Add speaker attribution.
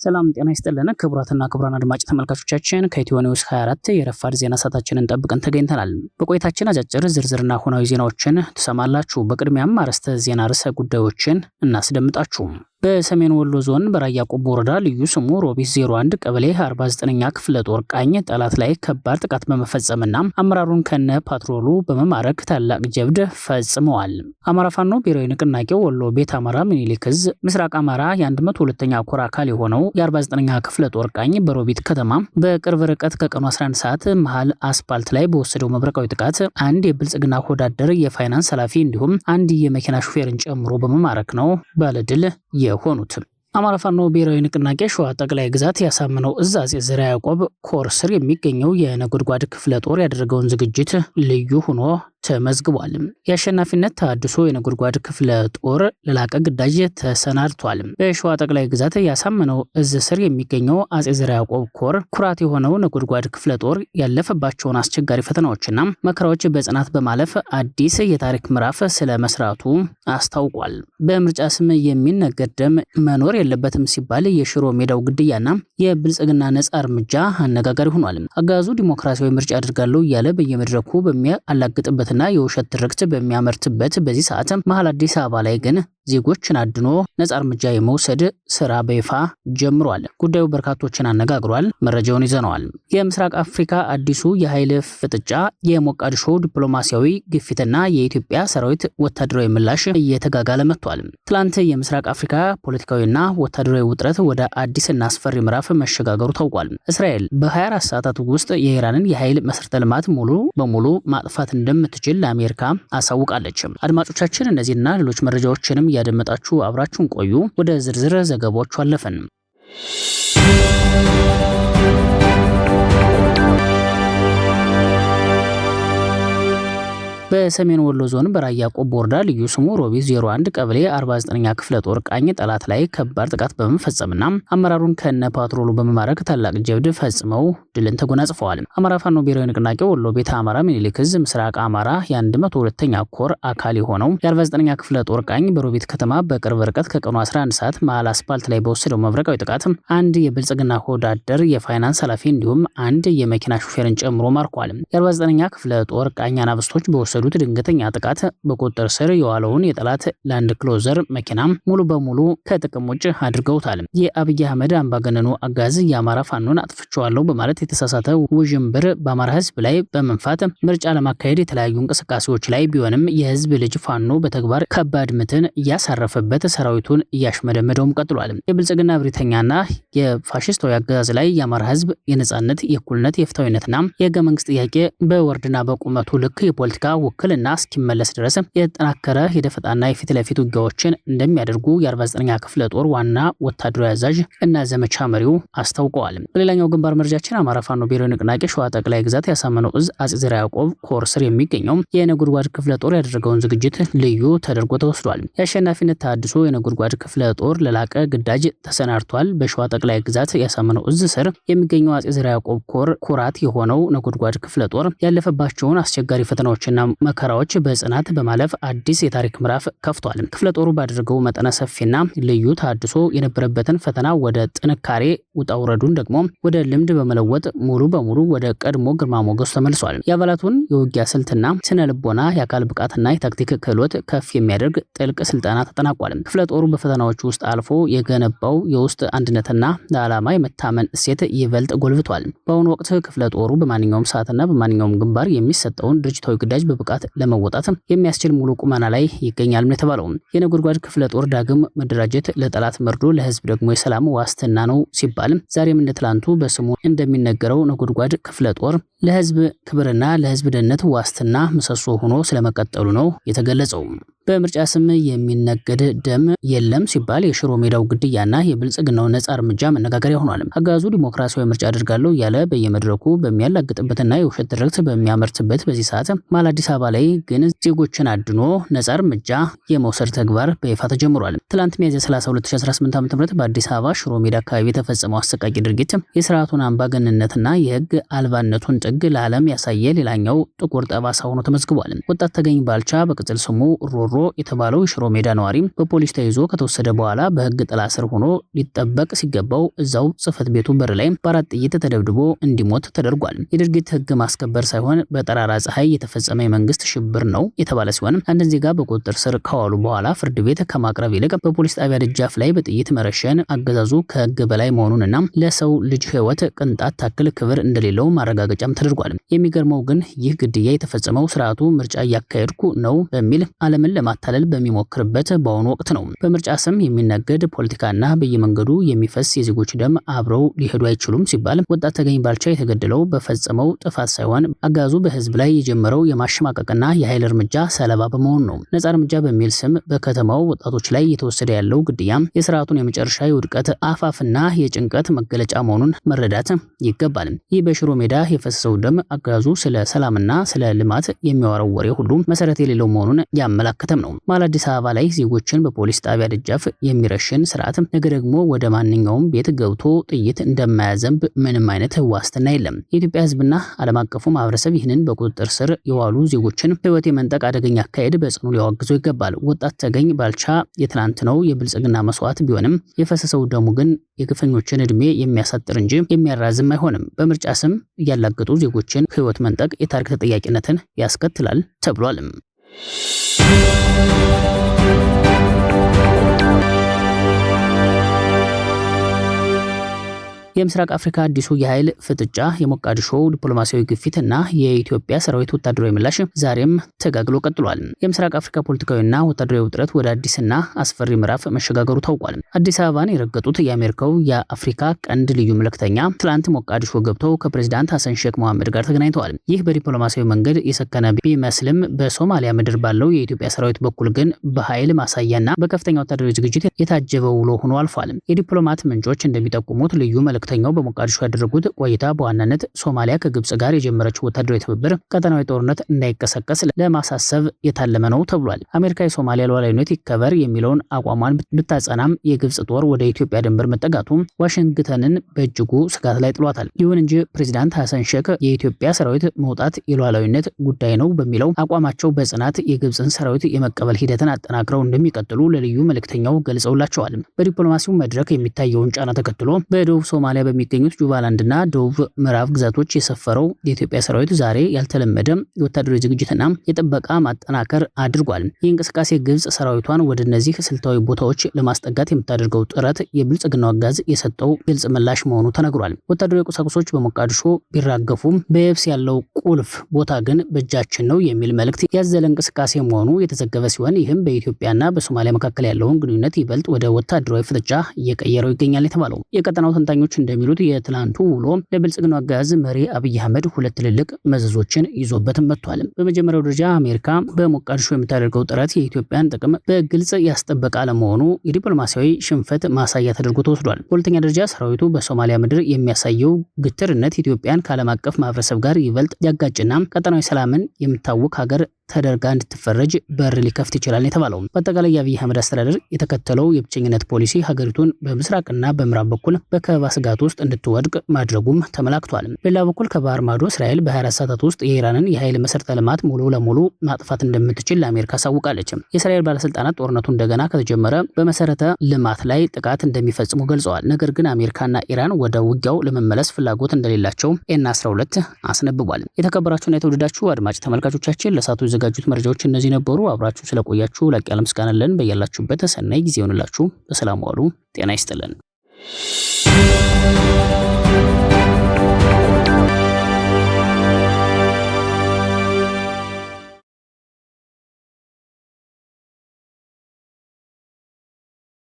Speaker 1: ሰላም ጤና ይስጥልን ክቡራትና ክቡራን አድማጭ ተመልካቾቻችን ከኢትዮ ኒውስ 24 የረፋድ ዜና ሰዓታችንን ጠብቀን ተገኝተናል። በቆይታችን አጫጭር ዝርዝርና ሆናዊ ዜናዎችን ትሰማላችሁ። በቅድሚያም አርዕስተ ዜና ርዕሰ ጉዳዮችን እናስደምጣችሁ። በሰሜን ወሎ ዞን በራያ ቆቦ ወረዳ ልዩ ስሙ ሮቢት 01 ቀበሌ 49ኛ ክፍለ ጦር ቃኝ ጠላት ላይ ከባድ ጥቃት በመፈጸምና አመራሩን ከነ ፓትሮሉ በመማረክ ታላቅ ጀብድ ፈጽመዋል። አማራ ፋኖ ብሔራዊ ንቅናቄው ወሎ ቤት አማራ ምኒልክ ዕዝ ምስራቅ አማራ የ102ኛ ኮር አካል የሆነው የ49ኛ ክፍለ ጦር ቃኝ በሮቢት ከተማ በቅርብ ርቀት ከቀኑ 11 ሰዓት መሃል አስፓልት ላይ በወሰደው መብረቃዊ ጥቃት አንድ የብልጽግና ወዳደር የፋይናንስ ኃላፊ እንዲሁም አንድ የመኪና ሹፌርን ጨምሮ በመማረክ ነው ባለድል የሆኑት። አማራ ፋኖ ብሔራዊ ንቅናቄ ሸዋ ጠቅላይ ግዛት ያሳምነው ዕዝ አፄ ዘርዓ ያዕቆብ ኮር ስር የሚገኘው የነጎድጓድ ክፍለ ጦር ያደረገውን ዝግጅት ልዩ ሆኖ ተመዝግቧል። የአሸናፊነት ተሐድሶ የነጎድጓድ ክፍለ ጦር ለላቀ ግዳጅ ተሰናድቷል። በሸዋ ጠቅላይ ግዛት ያሳምነው ዕዝ ስር የሚገኘው አፄ ዘርዓ ያዕቆብ ኮር ኩራት የሆነው ነጎድጓድ ክፍለ ጦር ያለፈባቸውን አስቸጋሪ ፈተናዎችና መከራዎች በጽናት በማለፍ አዲስ የታሪክ ምዕራፍ ስለ መስራቱ አስታውቋል። በምርጫ ስም የሚነገር ደም መኖር የለበትም ሲባል የሽሮ ሜዳው ግድያና የብልጽግና ነጻ እርምጃ አነጋጋሪ ሆኗል። አገዛዙ ዲሞክራሲያዊ ምርጫ አድርጋለሁ እያለ በየመድረኩ በሚያላግጥበት እና የውሸት ትርክት በሚያመርትበት በዚህ ሰዓት መሀል አዲስ አበባ ላይ ግን ዜጎችን አድኖ ነጻ እርምጃ የመውሰድ ስራ በይፋ ጀምሯል። ጉዳዩ በርካቶችን አነጋግሯል። መረጃውን ይዘነዋል። የምስራቅ አፍሪካ አዲሱ የኃይል ፍጥጫ፣ የሞቃዲሾ ዲፕሎማሲያዊ ግፊትና የኢትዮጵያ ሰራዊት ወታደራዊ ምላሽ እየተጋጋለ መጥቷል። ትላንት የምስራቅ አፍሪካ ፖለቲካዊና ወታደራዊ ውጥረት ወደ አዲስና አስፈሪ ምዕራፍ መሸጋገሩ ታውቋል። እስራኤል በ24 ሰዓታት ውስጥ የኢራንን የኃይል መሰረተ ልማት ሙሉ በሙሉ ማጥፋት እንደምትችል ለአሜሪካ አሳውቃለች። አድማጮቻችን እነዚህና ሌሎች መረጃዎችንም ያደመጣችሁ አብራችሁን ቆዩ። ወደ ዝርዝር ዘገባዎቹ አለፈን። በሰሜን ወሎ ዞን በራያ ቆቦ ወረዳ ልዩ ስሙ ሮቢት 01 ቀበሌ 49ኛ ክፍለ ጦር ቃኝ ጠላት ላይ ከባድ ጥቃት በመፈጸምና አመራሩን ከነ ፓትሮሉ በመማረክ ታላቅ ጀብድ ፈጽመው ድልን ተጎናጽፈዋል። አማራ ፋኖ ብሔራዊ ንቅናቄ ወሎ ቤት አማራ ምኒልክ ዕዝ ምስራቅ አማራ የ102ኛ ኮር አካል የሆነው የ49ኛ ክፍለ ጦር ቃኝ በሮቢት ከተማ በቅርብ ርቀት ከቀኑ 11 ሰዓት መሃል አስፓልት ላይ በወሰደው መብረቃዊ ጥቃት አንድ የብልጽግና ወዳደር የፋይናንስ ኃላፊ እንዲሁም አንድ የመኪና ሹፌርን ጨምሮ ማርኳል። የ49ኛ ክፍለ ጦር ቃኝ አናብስቶች በወሰዱ ድንገተኛ ጥቃት በቁጥጥር ስር የዋለውን የጠላት ላንድ ክሎዘር መኪና ሙሉ በሙሉ ከጥቅም ውጭ አድርገውታል። የአብይ አህመድ አምባገነኑ አጋዝ የአማራ ፋኖን አጥፍቼዋለሁ በማለት የተሳሳተ ውዥንብር በአማራ ህዝብ ላይ በመንፋት ምርጫ ለማካሄድ የተለያዩ እንቅስቃሴዎች ላይ ቢሆንም የህዝብ ልጅ ፋኖ በተግባር ከባድ ምትን እያሳረፈበት ሰራዊቱን እያሽመደመደውም ቀጥሏል። የብልጽግና ብሪተኛና የፋሽስታዊ አጋዝ ላይ የአማራ ህዝብ የነጻነት፣ የእኩልነት፣ የፍትሃዊነትና የህገ መንግስት ጥያቄ በወርድና በቁመቱ ልክ የፖለቲካ ውክልና እስኪመለስ ድረስ የተጠናከረ የደፈጣና የፊት ለፊት ውጊያዎችን እንደሚያደርጉ የ49ኛ ክፍለ ጦር ዋና ወታደራዊ አዛዥ እና ዘመቻ መሪው አስታውቀዋል። በሌላኛው ግንባር መረጃችን አማራ ፋኖ ብሔራዊ ንቅናቄ ሸዋ ጠቅላይ ግዛት ያሳምነው ዕዝ አፄ ዘርዓ ያዕቆብ ኮር ስር የሚገኘው የነጎድጓድ ክፍለ ጦር ያደረገውን ዝግጅት ልዩ ተደርጎ ተወስዷል። የአሸናፊነት ተሐድሶ የነጎድጓድ ክፍለ ጦር ለላቀ ግዳጅ ተሰናድቷል። በሸዋ ጠቅላይ ግዛት ያሳምነው ዕዝ ስር የሚገኘው አፄ ዘርዓ ያዕቆብ ኮር ኩራት የሆነው ነጎድጓድ ክፍለ ጦር ያለፈባቸውን አስቸጋሪ ፈተናዎችና መከራዎች በጽናት በማለፍ አዲስ የታሪክ ምዕራፍ ከፍቷል። ክፍለ ጦሩ ባደረገው መጠነ ሰፊና ልዩ ተሐድሶ የነበረበትን ፈተና ወደ ጥንካሬ፣ ውጣ ውረዱን ደግሞ ወደ ልምድ በመለወጥ ሙሉ በሙሉ ወደ ቀድሞ ግርማ ሞገሱ ተመልሷል። የአባላቱን የውጊያ ስልትና ስነ ልቦና፣ የአካል ብቃትና የታክቲክ ክህሎት ከፍ የሚያደርግ ጥልቅ ስልጠና ተጠናቋል። ክፍለ ጦሩ በፈተናዎች ውስጥ አልፎ የገነባው የውስጥ አንድነትና ለዓላማ የመታመን እሴት ይበልጥ ጎልብቷል። በአሁኑ ወቅት ክፍለ ጦሩ በማንኛውም ሰዓትና በማንኛውም ግንባር የሚሰጠውን ድርጅታዊ ግዳጅ በብቃት ለመወጣት የሚያስችል ሙሉ ቁመና ላይ ይገኛል ነው የተባለው። የነጎድጓድ ክፍለ ጦር ዳግም መደራጀት ለጠላት መርዶ፣ ለህዝብ ደግሞ የሰላም ዋስትና ነው ሲባል ዛሬም እንደ ትላንቱ በስሙ እንደሚነገረው ነጎድጓድ ክፍለ ጦር ለህዝብ ክብርና ለህዝብ ደህንነት ዋስትና ምሰሶ ሆኖ ስለመቀጠሉ ነው የተገለጸው። በምርጫ ስም የሚነገድ ደም የለም ሲባል የሽሮ ሜዳው ግድያና የብልጽግናው ነጻ እርምጃ መነጋገሪያ ሆኗል። አገዛዙ ዲሞክራሲያዊ ምርጫ አድርጋለሁ እያለ በየመድረኩ በሚያላግጥበትና የውሸት ትርክት በሚያመርትበት በዚህ ሰዓት መሀል አዲስ አበባ ላይ ግን ዜጎችን አድኖ ነጻ እርምጃ የመውሰድ ተግባር በይፋ ተጀምሯል። ትላንት ሚያዝያ 30 2018 ዓ.ም በአዲስ አበባ ሽሮ ሜዳ አካባቢ የተፈጸመው አሰቃቂ ድርጊት የስርዓቱን አምባገነንነትና የህግ አልባነቱን ጥግ ለዓለም ያሳየ ሌላኛው ጥቁር ጠባሳ ሆኖ ተመዝግቧል። ወጣት ተገኝ ባልቻ በቅጽል ስሙ ሮሮ ሮሮ የተባለው የሽሮ ሜዳ ነዋሪ በፖሊስ ተይዞ ከተወሰደ በኋላ በህግ ጥላ ስር ሆኖ ሊጠበቅ ሲገባው እዛው ጽህፈት ቤቱ በር ላይ በአራት ጥይት ተደብድቦ እንዲሞት ተደርጓል። የድርጊት ህግ ማስከበር ሳይሆን በጠራራ ፀሐይ የተፈጸመ የመንግስት ሽብር ነው የተባለ ሲሆን አንድን ዜጋ በቁጥጥር ስር ከዋሉ በኋላ ፍርድ ቤት ከማቅረብ ይልቅ በፖሊስ ጣቢያ ደጃፍ ላይ በጥይት መረሸን አገዛዙ ከህግ በላይ መሆኑንና ለሰው ልጅ ህይወት ቅንጣት ታክል ክብር እንደሌለው ማረጋገጫም ተደርጓል። የሚገርመው ግን ይህ ግድያ የተፈጸመው ስርዓቱ ምርጫ እያካሄድኩ ነው በሚል ዓለምን ለማታለል በሚሞክርበት በአሁኑ ወቅት ነው። በምርጫ ስም የሚነገድ ፖለቲካና በየመንገዱ የሚፈስ የዜጎች ደም አብረው ሊሄዱ አይችሉም ሲባል ወጣት ተገኝ ባልቻ የተገደለው በፈጸመው ጥፋት ሳይሆን አገዛዙ በህዝብ ላይ የጀመረው የማሸማቀቅና የኃይል እርምጃ ሰለባ በመሆኑ ነው። ነጻ እርምጃ በሚል ስም በከተማው ወጣቶች ላይ የተወሰደ ያለው ግድያ የስርዓቱን የመጨረሻ የውድቀት አፋፍና የጭንቀት መገለጫ መሆኑን መረዳት ይገባል። ይህ በሽሮ ሜዳ የፈሰሰው ደም አገዛዙ ስለ ሰላምና ስለ ልማት የሚያወራው ወሬ ሁሉ መሰረት የሌለው መሆኑን ያመላከተም ነው። መሀል አዲስ አበባ ላይ ዜጎችን በፖሊስ ጣቢያ ደጃፍ የሚረሽን ስርዓት ነገ ደግሞ ወደ ማንኛውም ቤት ገብቶ ጥይት እንደማያዘንብ ምንም አይነት ዋስትና የለም። የኢትዮጵያ ህዝብና ዓለም አቀፉ ማህበረሰብ ይህንን በቁጥጥር ስር የዋሉ ዜጎችን ህይወት የመንጠቅ አደገኛ አካሄድ በጽኑ ሊያወግዘው ይገባል። ወጣት ተገኝ ባልቻ የትናንት ነው የብልጽግና መስዋዕት ቢሆንም የፈሰሰው ደሙ ግን የግፈኞችን እድሜ የሚያሳጥር እንጂ የሚያራዝም አይሆንም። በምርጫ ስም እያላገጡ ዜጎችን ህይወት መንጠቅ የታሪክ ተጠያቂነትን ያስከትላል ተብሏል። የምስራቅ አፍሪካ አዲሱ የኃይል ፍጥጫ፣ የሞቃዲሾ ዲፕሎማሲያዊ ግፊትና የኢትዮጵያ ሰራዊት ወታደራዊ ምላሽ ዛሬም ተጋግሎ ቀጥሏል። የምስራቅ አፍሪካ ፖለቲካዊና ወታደራዊ ውጥረት ወደ አዲስና አስፈሪ ምዕራፍ መሸጋገሩ ታውቋል። አዲስ አበባን የረገጡት የአሜሪካው የአፍሪካ ቀንድ ልዩ መልእክተኛ ትላንት ሞቃዲሾ ገብተው ከፕሬዝዳንት ሐሰን ሼክ መሐመድ ጋር ተገናኝተዋል። ይህ በዲፕሎማሲያዊ መንገድ የሰከነ ቢመስልም በሶማሊያ ምድር ባለው የኢትዮጵያ ሰራዊት በኩል ግን በኃይል ማሳያና በከፍተኛ ወታደራዊ ዝግጅት የታጀበ ውሎ ሆኖ አልፏል። የዲፕሎማት ምንጮች እንደሚጠቁሙት ልዩ መልእክተኛው በሞቃዲሾ ያደረጉት ቆይታ በዋናነት ሶማሊያ ከግብጽ ጋር የጀመረችው ወታደራዊ ትብብር ቀጠናዊ ጦርነት እንዳይቀሰቀስ ለማሳሰብ የታለመ ነው ተብሏል። አሜሪካ የሶማሊያ ሉዓላዊነት ይከበር የሚለውን አቋሟን ብታጸናም የግብጽ ጦር ወደ ኢትዮጵያ ድንበር መጠጋቱ ዋሽንግተንን በእጅጉ ስጋት ላይ ጥሏታል። ይሁን እንጂ ፕሬዝዳንት ሐሰን ሼክ የኢትዮጵያ ሰራዊት መውጣት የሉዓላዊነት ጉዳይ ነው በሚለው አቋማቸው በጽናት የግብጽን ሰራዊት የመቀበል ሂደትን አጠናክረው እንደሚቀጥሉ ለልዩ መልእክተኛው ገልጸውላቸዋል። በዲፕሎማሲው መድረክ የሚታየውን ጫና ተከትሎ በደቡብ ሶማሊያ በሚገኙት ጁባላንድና ደቡብ ምዕራብ ግዛቶች የሰፈረው የኢትዮጵያ ሰራዊት ዛሬ ያልተለመደ የወታደራዊ ዝግጅትና የጥበቃ ማጠናከር አድርጓል። ይህ እንቅስቃሴ ግብጽ ሰራዊቷን ወደ እነዚህ ስልታዊ ቦታዎች ለማስጠጋት የምታደርገው ጥረት የብልጽግናው አጋዝ የሰጠው ግልጽ ምላሽ መሆኑ ተነግሯል። ወታደራዊ ቁሳቁሶች በሞቃዲሾ ቢራገፉም በየብስ ያለው ቁልፍ ቦታ ግን በእጃችን ነው የሚል መልእክት ያዘለ እንቅስቃሴ መሆኑ የተዘገበ ሲሆን ይህም በኢትዮጵያና በሶማሊያ መካከል ያለውን ግንኙነት ይበልጥ ወደ ወታደራዊ ፍጥጫ እየቀየረው ይገኛል የተባለው የቀጠናው ተንታኞች እንደሚሉት የትላንቱ ውሎ ለብልጽግናው አገዛዝ መሪ አብይ አህመድ ሁለት ትልልቅ መዘዞችን ይዞበት መጥቷል። በመጀመሪያው ደረጃ አሜሪካ በሞቃዲሾ የምታደርገው ጥረት የኢትዮጵያን ጥቅም በግልጽ ያስጠበቀ አለመሆኑ የዲፕሎማሲያዊ ሽንፈት ማሳያ ተደርጎ ተወስዷል። በሁለተኛ ደረጃ ሰራዊቱ በሶማሊያ ምድር የሚያሳየው ግትርነት ኢትዮጵያን ከዓለም አቀፍ ማህበረሰብ ጋር ይበልጥ ያጋጭና ቀጠናዊ ሰላምን የምታወክ ሀገር ተደርጋ እንድትፈረጅ በር ሊከፍት ይችላል የተባለው በአጠቃላይ የአብይ አህመድ አስተዳደር የተከተለው የብቸኝነት ፖሊሲ ሀገሪቱን በምስራቅና በምዕራብ በኩል በከበባ ስጋት ውስጥ እንድትወድቅ ማድረጉም ተመላክቷል። በሌላ በኩል ከባህር ማዶ እስራኤል በ24 ሰዓታት ውስጥ የኢራንን የኃይል መሰረተ ልማት ሙሉ ለሙሉ ማጥፋት እንደምትችል ለአሜሪካ አሳውቃለች። የእስራኤል ባለስልጣናት ጦርነቱ እንደገና ከተጀመረ በመሰረተ ልማት ላይ ጥቃት እንደሚፈጽሙ ገልጸዋል። ነገር ግን አሜሪካና ኢራን ወደ ውጊያው ለመመለስ ፍላጎት እንደሌላቸው ኤን12 አስነብቧል። የተከበራችሁና የተወደዳችሁ አድማጭ ተመልካቾቻችን ለሳቱ የተዘጋጁት መረጃዎች እነዚህ ነበሩ። አብራችሁ ስለቆያችሁ ላቅ ያለ ምስጋና አለን። በያላችሁበት ሰናይ ጊዜ ይሁንላችሁ። በሰላም ዋሉ። ጤና ይስጥልን።